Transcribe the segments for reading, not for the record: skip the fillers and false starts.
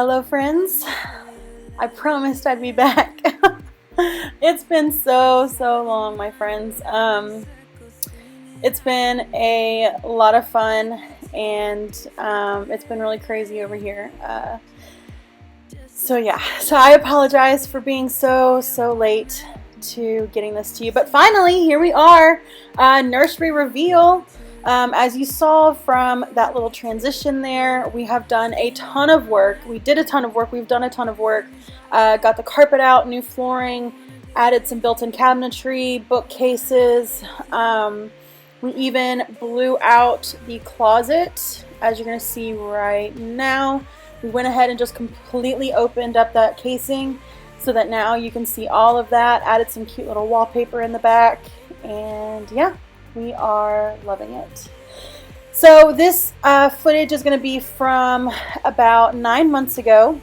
Hello friends, I promised I'd be back. It's been so long, my friends. It's been a lot of fun, and it's been really crazy over here. So I apologize for being so late to getting this to you, but finally here we are. Nursery reveal. As you saw from that little transition there, we have done a ton of work. We've done a ton of work. Got the carpet out, new flooring, added some built-in cabinetry, bookcases. We even blew out the closet, as you're going to see right now. We went ahead and just completely opened up that casing so that now you can see all of that. Added some cute little wallpaper in the back, and yeah, we are loving it. So this footage is going to be from about 9 months ago.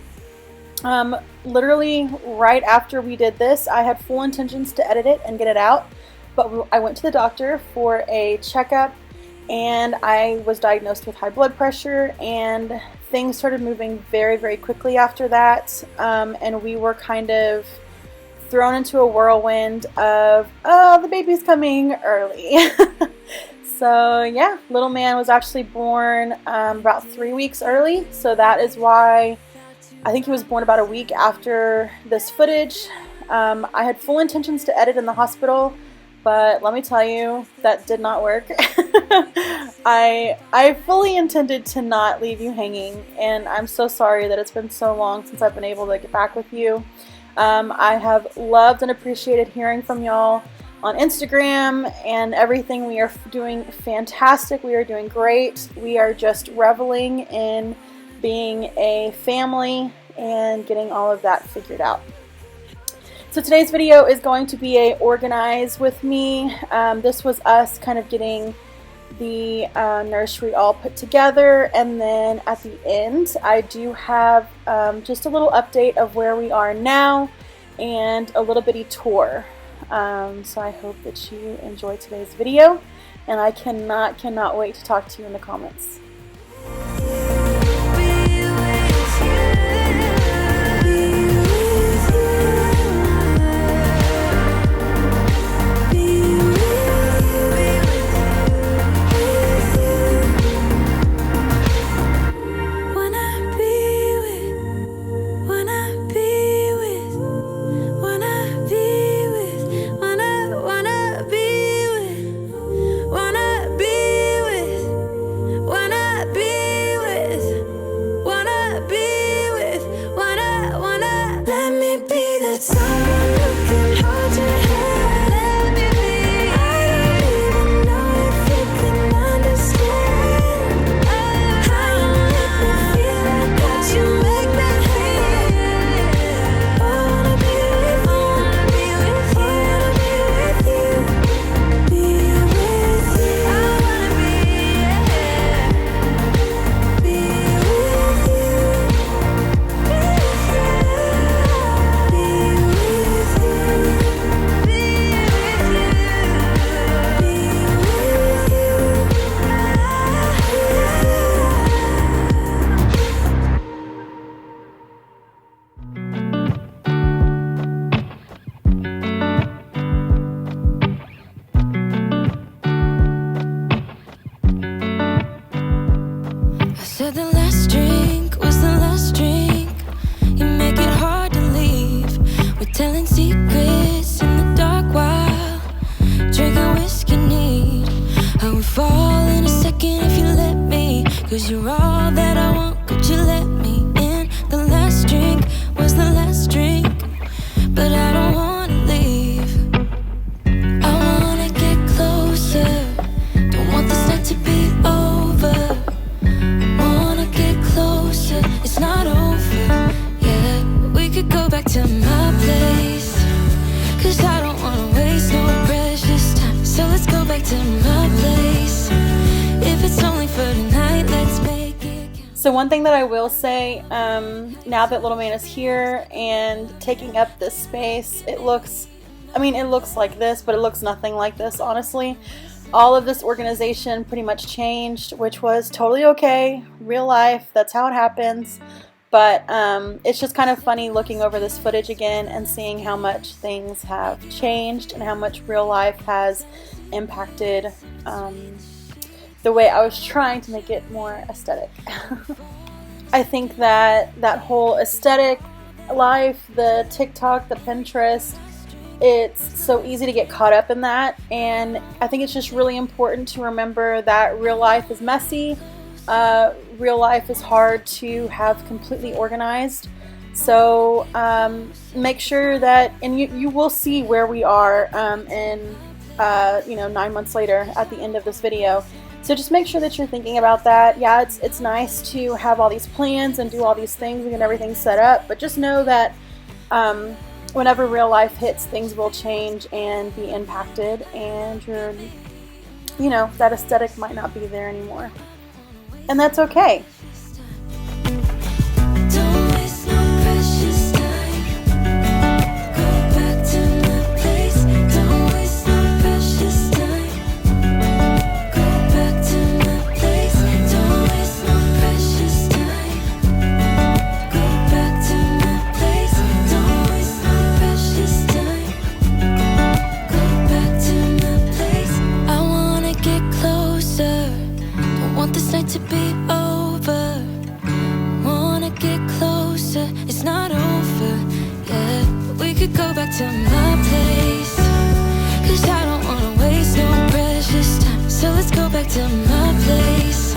Literally right after we did this, I had full intentions to edit it and get it out, but I went to the doctor for a checkup, and I was diagnosed with high blood pressure, and things started moving very quickly after that, and we were kind of thrown into a whirlwind of, oh, the baby's coming early. So yeah, little man was actually born about 3 weeks early, so that is why I think he was born about a week after this footage. I had full intentions to edit in the hospital, but let me tell you, that did not work. I fully intended to not leave you hanging, and I'm so sorry that it's been so long since I've been able to get back with you. I have loved and appreciated hearing from y'all on Instagram and everything. We are doing fantastic. We are doing great. We are just reveling in being a family and getting all of that figured out. So today's video is going to be a organize with me. This was us kind of getting the nursery all put together, and then at the end I do have just a little update of where we are now and a little bitty tour. So I hope that you enjoy today's video, and I cannot wait to talk to you in the comments. Said the last drink was the last drink. You make it hard to leave. We're telling secrets in the dark while drinking whiskey neat. I would fall in a second if you let me, 'cause you're all that I want. Could you let me in? The last drink was the last drink, but I don't wanna leave. I wanna get closer. Don't want this night to be over. It's not over yet. We could go back to my place, 'cause I don't wanna waste no precious time. So let's go back to my place. If it's only for tonight, let's make it count. So one thing that I will say, now that little man is here and taking up this space, it looks like this, but it looks nothing like this, honestly. All of this organization pretty much changed, which was totally okay. Real life, that's how it happens. But it's just kind of funny looking over this footage again and seeing how much things have changed and how much real life has impacted the way I was trying to make it more aesthetic. I think that that whole aesthetic life, the TikTok, the Pinterest, it's so easy to get caught up in that, and I think it's just really important to remember that real life is messy. Real life is hard to have completely organized. So make sure that, and you will see where we are in 9 months later at the end of this video. So just make sure that you're thinking about that. Yeah, it's nice to have all these plans and do all these things and get everything set up, but just know that whenever real life hits, things will change and be impacted, and that aesthetic might not be there anymore. And that's okay. To be over, wanna get closer. It's not over yet. We could go back to my place, 'cause I don't wanna waste no precious time. So let's go back to my place.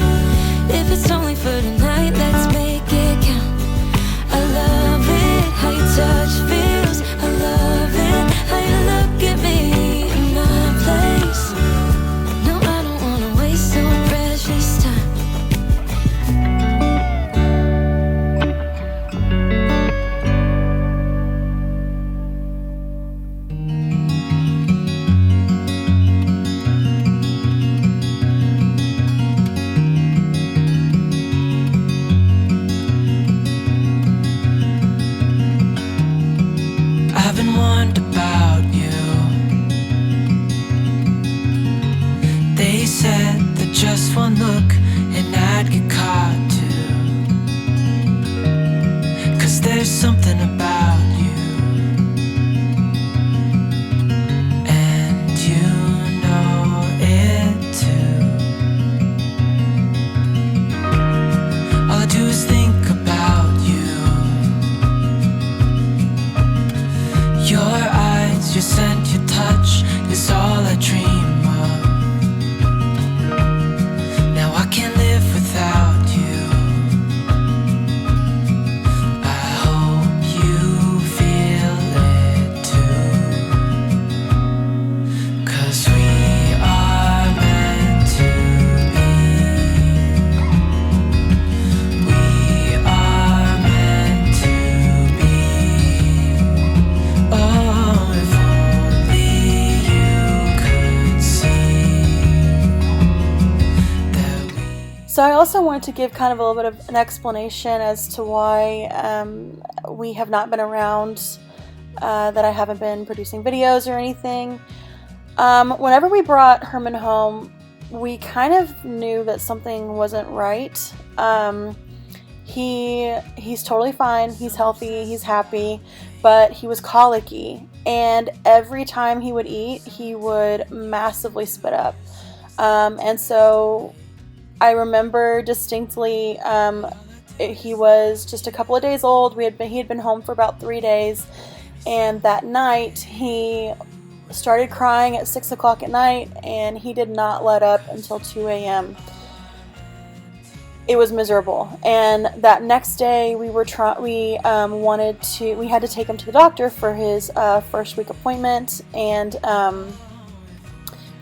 If it's only for tonight, let's make it count. I love it how your touch feels. I love it how you look at me in my place. No, I don't wanna waste no precious time. Just one look and I'd get caught too, 'cause there's something about you, and you know it too. All I do is think about you. Your eyes, your scent, your touch is all I dream of. Can't live without you. I hope you feel it too, 'cause we are meant to be. We are meant to be. Oh, if only you could see. So I also wanted to give kind of a little bit of an explanation as to why we have not been around, that I haven't been producing videos or anything. Whenever we brought Herman home, we kind of knew that something wasn't right. He's totally fine, he's healthy, he's happy, but he was colicky, and every time he would eat, he would massively spit up. And so I remember distinctly, he was just a couple of days old. He had been home for about 3 days, and that night he started crying at 6 o'clock at night, and he did not let up until 2 a.m. It was miserable, and that next day we had to take him to the doctor for his first week appointment, and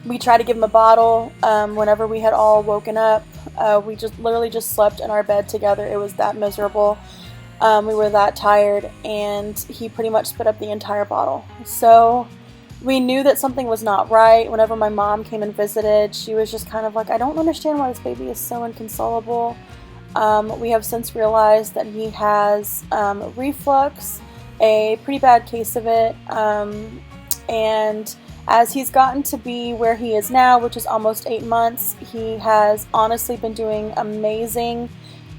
we tried to give him a bottle whenever we had all woken up. We literally just slept in our bed together. It was that miserable. We were that tired, and he pretty much spit up the entire bottle. So we knew that something was not right. Whenever my mom came and visited, she was just kind of like, I don't understand why this baby is so inconsolable. We have since realized that he has reflux, a pretty bad case of it, and as he's gotten to be where he is now, which is almost 8 months, he has honestly been doing amazing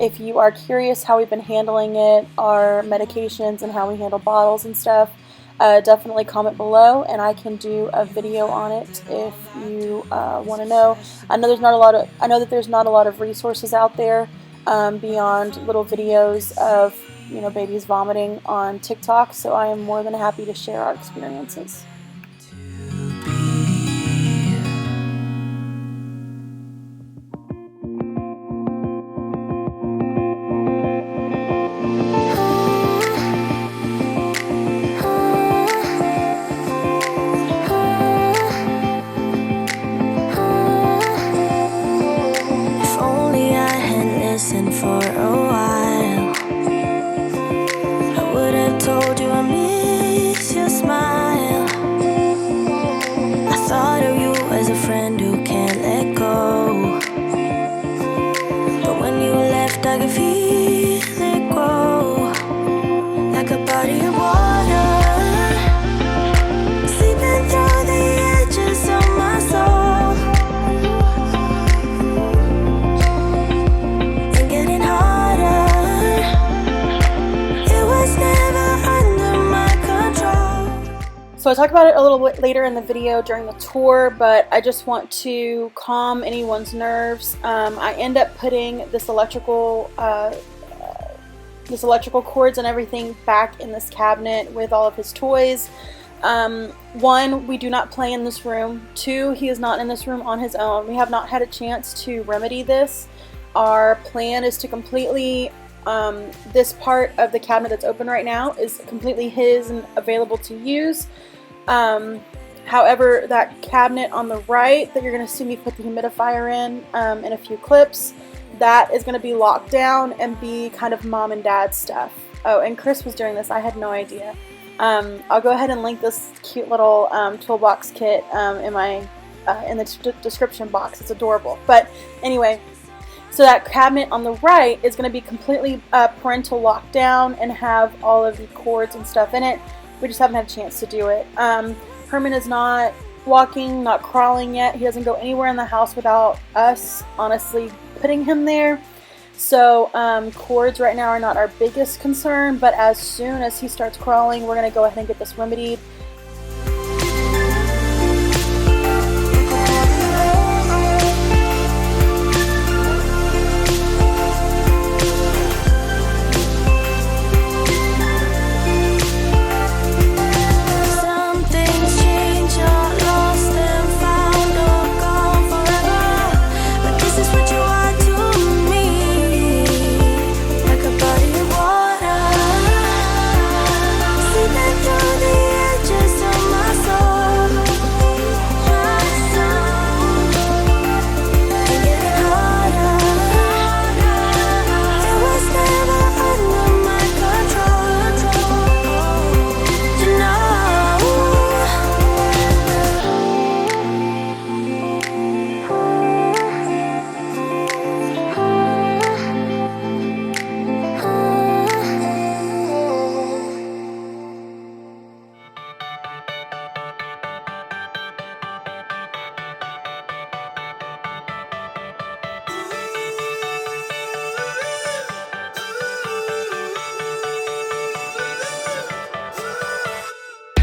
if you are curious how we've been handling it, our medications and how we handle bottles and stuff, definitely comment below and I can do a video on it if you want to know. I know that there's not a lot of resources out there beyond little videos of babies vomiting on TikTok, so I am more than happy to share our experiences. For a while, I would have told you I miss your smile. I thought of you as a friend who can't let go, but when you left I could feel it grow, like a body of water, seeping through the edges of my soul. So I talked about it a little bit later in the video during the tour, but I just want to calm anyone's nerves. I end up putting this electrical cords and everything back in this cabinet with all of his toys. 1, we do not play in this room. 2, he is not in this room on his own. We have not had a chance to remedy this. Our plan is to completely this part of the cabinet that's open right now is completely his and available to use. However, that cabinet on the right that you're going to see me put the humidifier in a few clips, that is going to be locked down and be kind of mom and dad stuff. Oh, and Chris was doing this. I had no idea. I'll go ahead and link this cute little toolbox kit in the description box. It's adorable. But anyway, so that cabinet on the right is going to be completely parental lockdown and have all of the cords and stuff in it. We just haven't had a chance to do it. Herman is not walking, not crawling yet. He doesn't go anywhere in the house without us, honestly, putting him there. So cords right now are not our biggest concern, but as soon as he starts crawling, we're going to go ahead and get this remedied.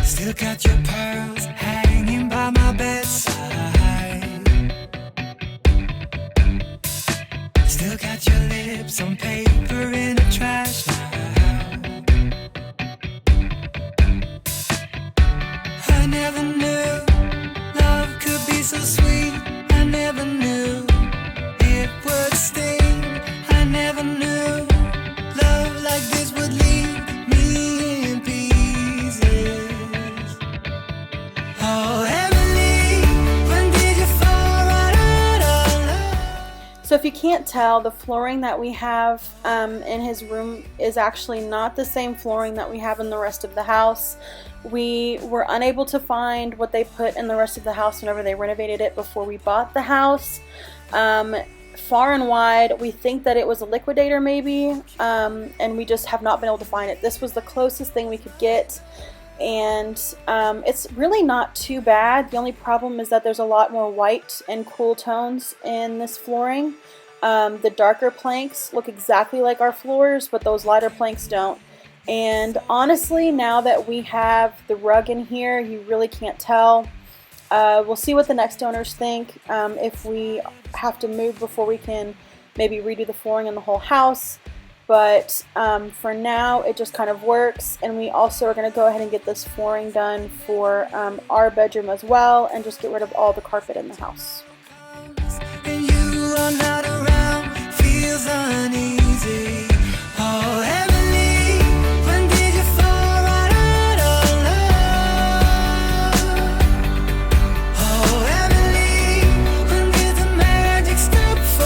Still got your pearls hanging by my bedside. Still got your lips on paper in a trash now. I never knew love could be so sweet. I never knew it would sting. I never knew love like this would leave me in pieces. So if you can't tell, the flooring that we have in his room is actually not the same flooring that we have in the rest of the house. We were unable to find what they put in the rest of the house whenever they renovated it before we bought the house. Far and wide, we think that it was a liquidator maybe, and we just have not been able to find it. This was the closest thing we could get. And it's really not too bad. The only problem is that there's a lot more white and cool tones in this flooring. The darker planks look exactly like our floors, but those lighter planks don't. And honestly, now that we have the rug in here, you really can't tell. We'll see what the next owners think, if we have to move before we can maybe redo the flooring in the whole house. But for now, it just kind of works. And we also are going to go ahead and get this flooring done for our bedroom as well, and just get rid of all the carpet in the house. And you are not around, feels uneasy. Oh, Emily, when did you fall right out of love? Oh, Emily, when did the magic stop for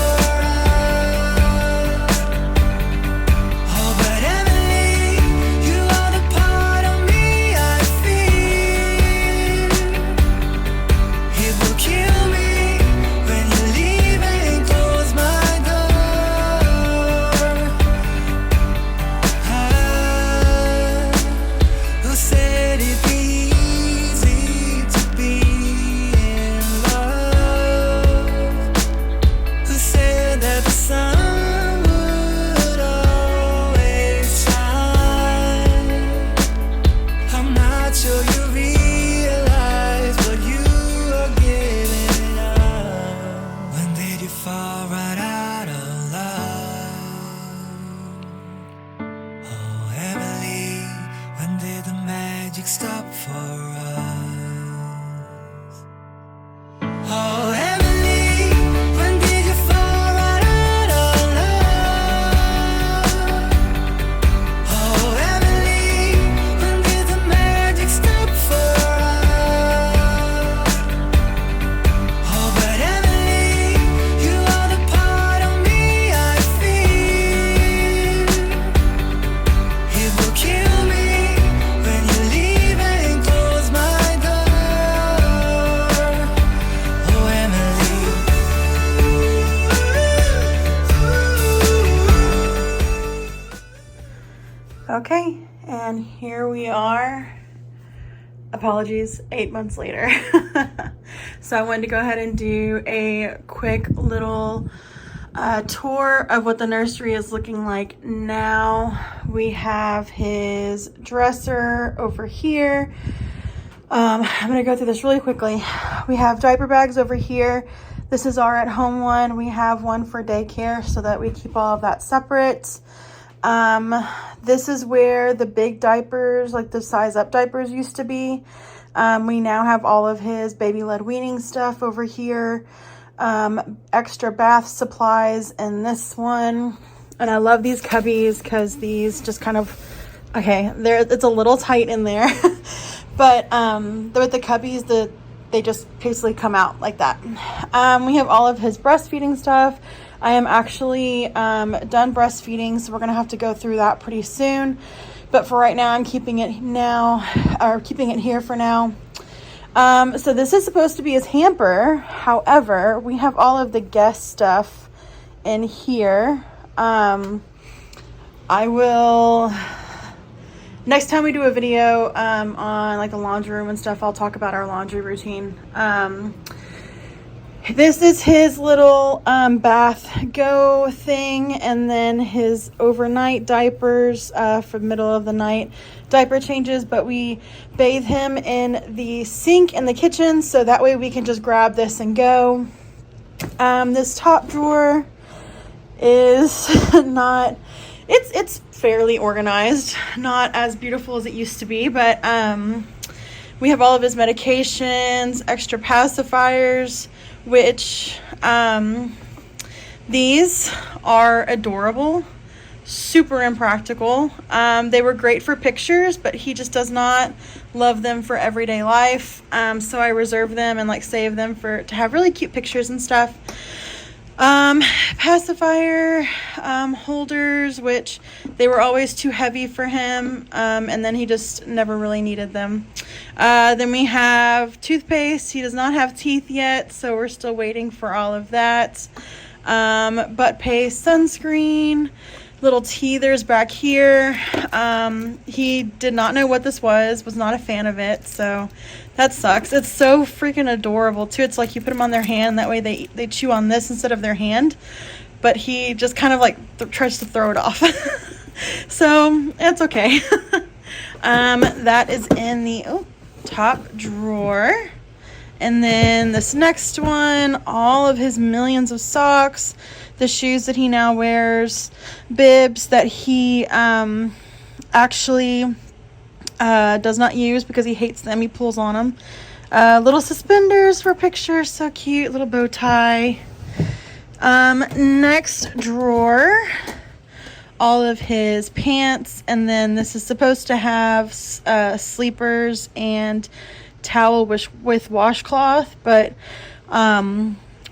us? Oh, but Emily, you are the part of me I feel. It will kill me when you leave and close my door. Who said it'd be easy to be in love? Who said that the sun would always shine? I'm not sure you realize what you are giving up. When did you fall right out of love? Oh, Emily, when did the magic stop for us? Oh, Emily, when did you fall right out of love? Oh, Emily, when did the magic stop for us? Oh, but Emily, you are the part of me I feel. It will kill me when you leave and close my door. Oh, Emily. Okay, and here we are. Apologies, 8 months later. So I wanted to go ahead and do a quick little tour of what the nursery is looking like now. We have his dresser over here. I'm gonna go through this really quickly. We have diaper bags over here. This is our at-home one. We have one for daycare so that we keep all of that separate. This is where the big diapers, like the size up diapers, used to be. We now have all of his baby-led weaning stuff over here. Extra bath supplies in this one. And I love these cubbies because these just kind of, okay, it's a little tight in there. But with the cubbies, they just basically come out like that. We have all of his breastfeeding stuff. I am actually done breastfeeding, so we're gonna have to go through that pretty soon. But for right now, I'm keeping it here for now. So this is supposed to be his hamper. However, we have all of the guest stuff in here. I will, next time we do a video on like the laundry room and stuff, I'll talk about our laundry routine. This is his little bath go thing, and then his overnight diapers for middle of the night diaper changes, but we bathe him in the sink in the kitchen, so that way we can just grab this and go. This top drawer is not, it's fairly organized, not as beautiful as it used to be, but we have all of his medications, extra pacifiers, which these are adorable, super impractical. They were great for pictures, but he just does not love them for everyday life. So I reserve them and like save them to have really cute pictures and stuff. Pacifier holders, which they were always too heavy for him, and then he just never really needed them. Then we have toothpaste. He does not have teeth yet, so we're still waiting for all of that. Butt paste, sunscreen, little teethers back here. He did not know what this was not a fan of it, so that sucks. It's so freaking adorable too. It's like you put them on their hand, that way they chew on this instead of their hand. but he just kind of like tries to throw it off. So it's okay. That is in the top drawer. And then this next one, all of his millions of socks, the shoes that he now wears, bibs that he actually does not use because he hates them. He pulls on them. Little suspenders for pictures, so cute. Little bow tie. Next drawer, all of his pants, and then this is supposed to have sleepers and towel with washcloth, but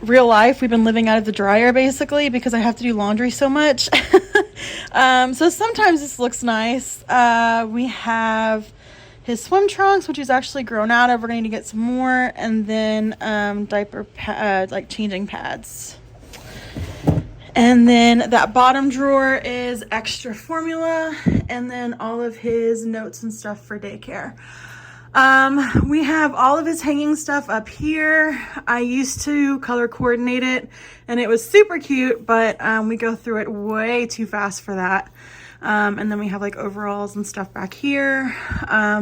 real life we've been living out of the dryer basically because I have to do laundry so much. So sometimes this looks nice. We have his swim trunks, which he's actually grown out of. We're going to get some more, and then diaper like changing pads. And then that bottom drawer is extra formula, and then all of his notes and stuff for daycare. We have all of his hanging stuff up here. I used to color coordinate it and it was super cute, but we go through it way too fast for that. And then we have like overalls and stuff back here.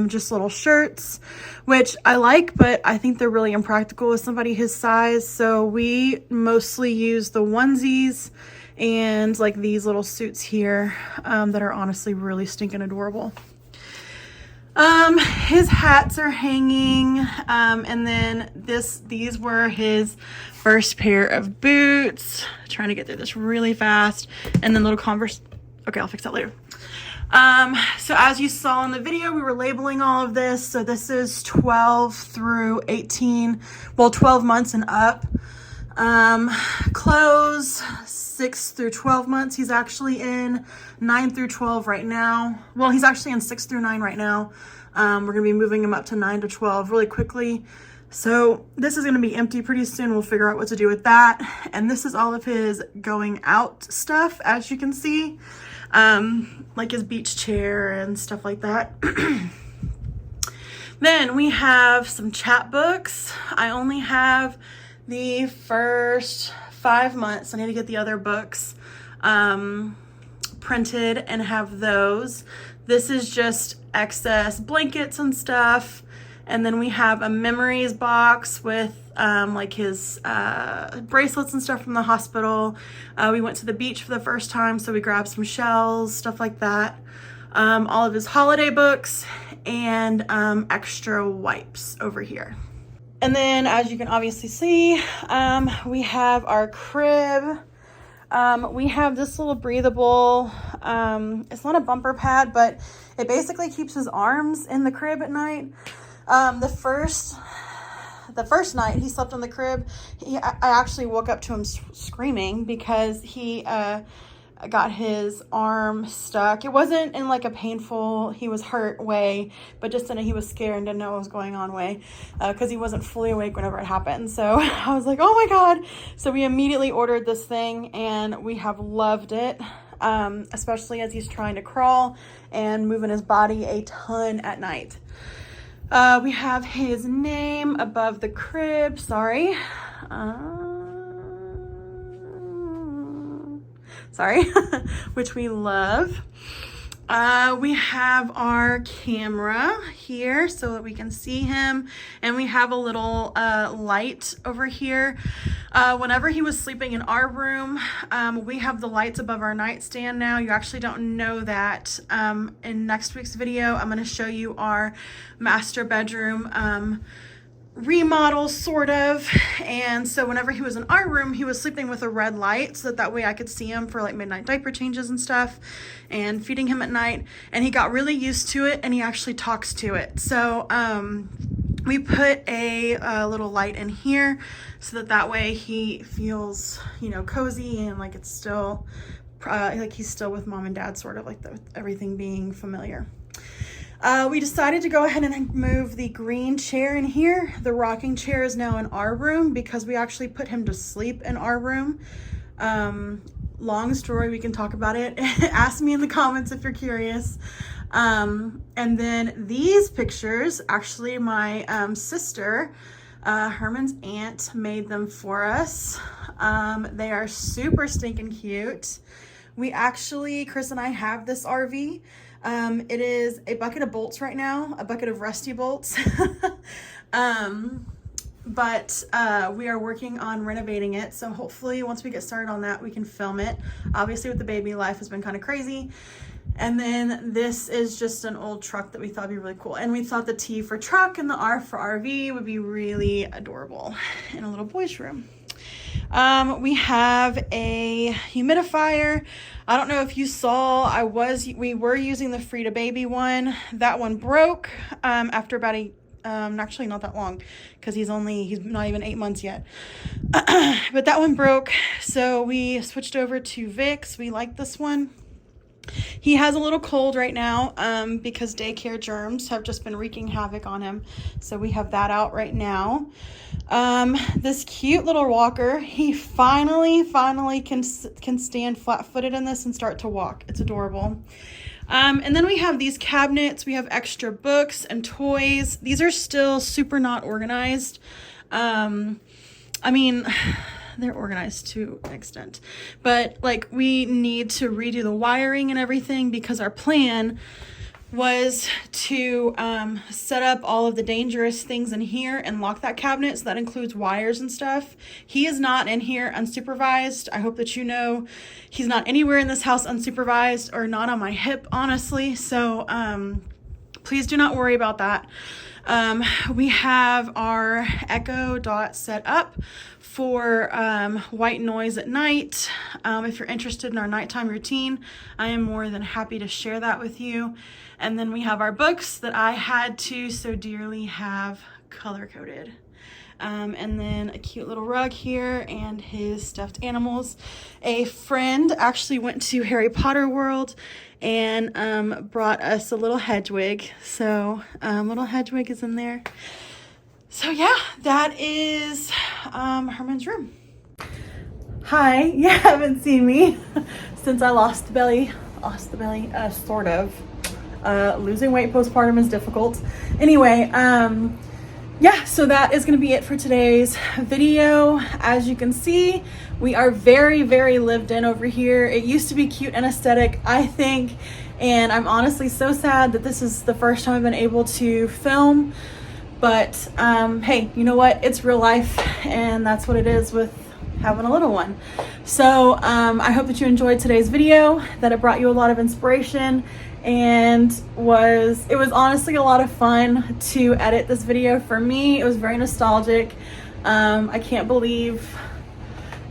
Just little shirts, which I like, but I think they're really impractical with somebody his size. So we mostly use the onesies and like these little suits here that are honestly really stinking adorable. His hats are hanging, and then these were his first pair of boots. Trying to get through this really fast, and then little Converse. Okay, I'll fix that later. So as you saw in the video, we were labeling all of this. So this is 12 through 18, well, 12 months and up. Clothes, 6 through 12 months. He's actually in 9 through 12 right now. Well, he's actually in 6 through 9 right now. We're going to be moving him up to 9 to 12 really quickly. So this is going to be empty pretty soon. We'll figure out what to do with that. And this is all of his going out stuff, as you can see. Like his beach chair and stuff like that. Then we have some chapbooks. I only have the first 5 months. I need to get the other books printed and have those. This is just excess blankets and stuff. And then we have a memories box with like his bracelets and stuff from the hospital. We went to the beach for the first time, so we grabbed some shells, stuff like that. All of his holiday books and extra wipes over here. And then, as you can obviously see, we have our crib. We have this little breathable, it's not a bumper pad, but it basically keeps his arms in the crib at night. The first night he slept in the crib, I actually woke up to him screaming because he got his arm stuck. It wasn't in like a painful, he was hurt way, but just in a he was scared and didn't know what was going on way, because he wasn't fully awake whenever it happened. So I was like, oh my God. So we immediately ordered this thing and we have loved it, especially as he's trying to crawl and moving his body a ton at night. We have his name above the crib, sorry, which we love. We have our camera here so that we can see him, and we have a little light over here. Whenever he was sleeping in our room, we have the lights above our nightstand now. You actually don't know that. In next week's video, I'm going to show you our master bedroom remodel, sort of. And so whenever he was in our room, he was sleeping with a red light so that way I could see him for like midnight diaper changes and stuff and feeding him at night. And he got really used to it and he actually talks to it. So we put a little light in here so that way he feels, you know, cozy and like it's still like he's still with mom and dad, sort of like everything being familiar. We decided to go ahead and move the green chair in here. The rocking chair is now in our room because we actually put him to sleep in our room. Long story, we can talk about it. Ask me in the comments if you're curious. And then these pictures, actually my sister Herman's aunt made them for us. They are super stinking cute. We actually, Chris and I have this RV. It is a bucket of bolts right now, a bucket of rusty bolts. But we are working on renovating it. So hopefully once we get started on that, we can film it. Obviously with the baby, life has been kind of crazy. And then this is just an old truck that we thought would be really cool. And we thought the T for truck and the R for RV would be really adorable in a little boy's room. We have a humidifier. I don't know if you saw, we were using the Frida Baby one. That one broke after about actually not that long, because he's not even 8 months yet. But that one broke, so we switched over to Vicks. We like this one. He has a little cold right now because daycare germs have just been wreaking havoc on him. So we have that out right now. This cute little walker, he finally can stand flat-footed in this and start to walk. It's adorable. And then we have these cabinets. We have extra books and toys. These are still super not organized. I mean, they're organized to an extent, but like we need to redo the wiring and everything, because our plan was to set up all of the dangerous things in here and lock that cabinet. So that includes wires and stuff. He is not in here unsupervised. I hope that you know he's not anywhere in this house unsupervised, or not on my hip, honestly. So please do not worry about that. We have our Echo Dot set up for white noise at night. If you're interested in our nighttime routine, I am more than happy to share that with you. And then we have our books that I had to so dearly have color coded. And then a cute little rug here and his stuffed animals. A friend actually went to Harry Potter World and brought us a little Hedwig. So little Hedwig is in there. So yeah, that is Herman's room. Hi, you haven't seen me since I lost the belly, sort of. Losing weight postpartum is difficult. Anyway, yeah, so that is going to be it for today's video. As you can see, we are very, very lived in over here. It used to be cute and aesthetic, I think, and I'm honestly so sad that this is the first time I've been able to film. But hey, you know what? It's real life, and that's what it is with having a little one. So I hope that you enjoyed today's video, that it brought you a lot of inspiration, and it was honestly a lot of fun to edit this video. For me, it was very nostalgic. I can't believe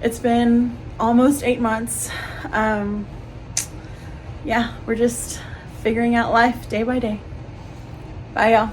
it's been almost 8 months. Yeah, we're just figuring out life day by day. Bye, y'all.